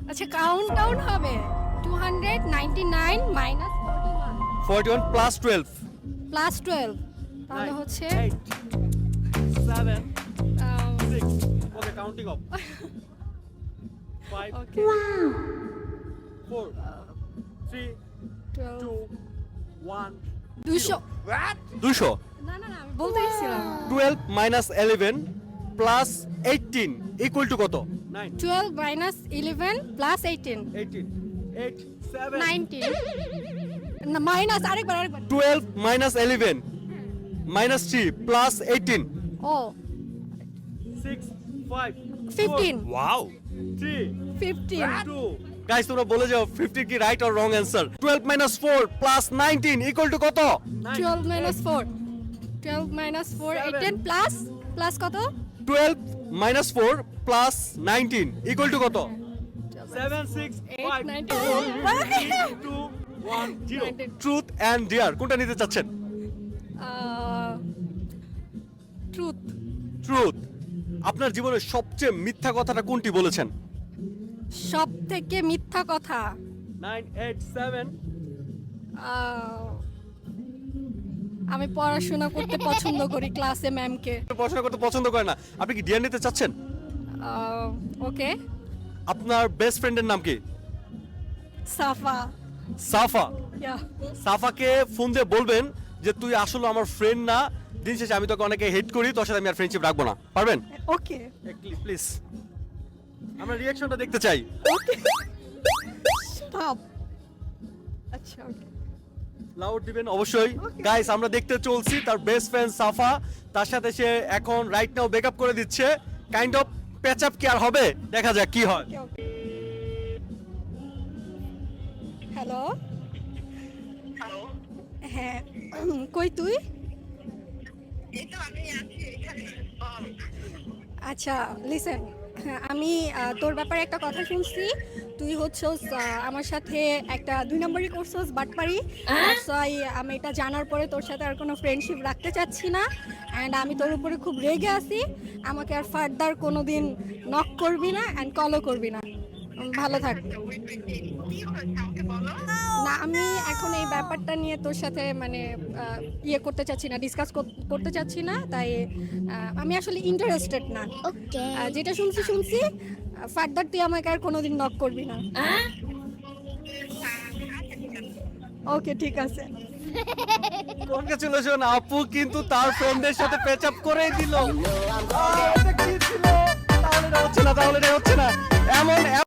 আচ্ছা count down হবে 299 minus 41 41 plus 12 plus 12 তাহলে হচ্ছে 8 7 আহ, 6 ওকে কাউন্টিং অফ 5 ওকে 4 3 12 2 1 200 200 না না না আমি বলতে চাইছিলাম 12 মাইনাস 11 প্লাস 18 ইকুয়াল টু কত 9 12 মাইনাস 11 প্লাস 18 18 8 7 19 না মাইনাস আরেকবার 12 মাইনাস 11 মাইনাস 3 প্লাস 18 ও 6 5 15 ওয়াও 3 15 2 গাইস তোমরা বলে যাও 50 কি right or wrong answer 12 minus 4 plus 19 equal to কত 12 minus 4 12 minus 4 18 plus plus কত 12 মাইনাস 4 প্লাস 19 ইকুয়াল টু কত 7 6 8 5 19 2 1 0 ট্রুথ এন্ড ডিয়ার কোনটা নিতে চাচ্ছেন ট্রুথ ট্রুথ আপনার জীবনের সবচেয়ে মিথ্যা কথাটা কোনটি বলেছেন সব থেকে মিথ্যা কথা 987 আমি পড়াশোনা করতে পছন্দ করি ক্লাসে ম্যামকে পড়াশোনা করতে পছন্দ করে না আপনি কি ডিয়ার নিতে চাচ্ছেন ওকে আপনার বেস্ট ফ্রেন্ডের নাম কি সাফা সাফা ইয়া সাফাকে ফোন দিয়ে বলবেন যে তুই আসলে আমার ফ্রেন্ড না দিন শেষে আমি তোকে অনেকে হেট করি তোর সাথে আমি আর ফ্রেন্ডশিপ রাখবো না পারবেন ওকে প্লিজ আমরা রিঅ্যাকশনটা দেখতে চাই স্টপ আচ্ছা ওকে লাউড দিবেন অবশ্যই গাইস আমরা দেখতে চলছি তার বেস্ট ফ্রেন্ড সাফা তার সাথে সে এখন রাইট নাও ব্রেকআপ করে দিচ্ছে কাইন্ড অফ প্যাচ আপ কি আর হবে দেখা যাক কি হয় হ্যালো হ্যালো হ্যাঁ কই তুই এই তো আমি আছি এখানে বল। আচ্ছা লিসেন আমি তোর ব্যাপারে একটা কথা শুনছি তুই হচ্ছস আমার সাথে একটা 2 নম্বরই করছস বাটপারি তাই আমি এটা জানার পরে তোর সাথে আর কোনো ফ্রেন্ডশিপ রাখতে চাচ্ছি না অ্যান্ড আমি তোর উপরে খুব রেগে আছি আমাকে আর ফার্দার কোনো দিন নক করবি না অ্যান্ড কলও করবি না ভালো থাক Wait, wait, wait. কি হয়েছে আমাকে বলো না আমি এখন এই ব্যাপারটা নিয়ে তোর সাথে মানে ইয়ে করতে চাচ্ছি না ডিসকাস করতে চাচ্ছি না তাই আমি আসলে ইন্টারেস্টেড না যেটা শুনছি ফার্দার তুই আমাকে আর কোনোদিন নক করবি না ওকে ঠিক আছে কনগ্রাচুলেশন আপু কিন্তু তার ফ্রেন্ডের সাথে প্যাচ আপ করেই দিল এটা কি ছিল তাহলে এটা হচ্ছে না এমন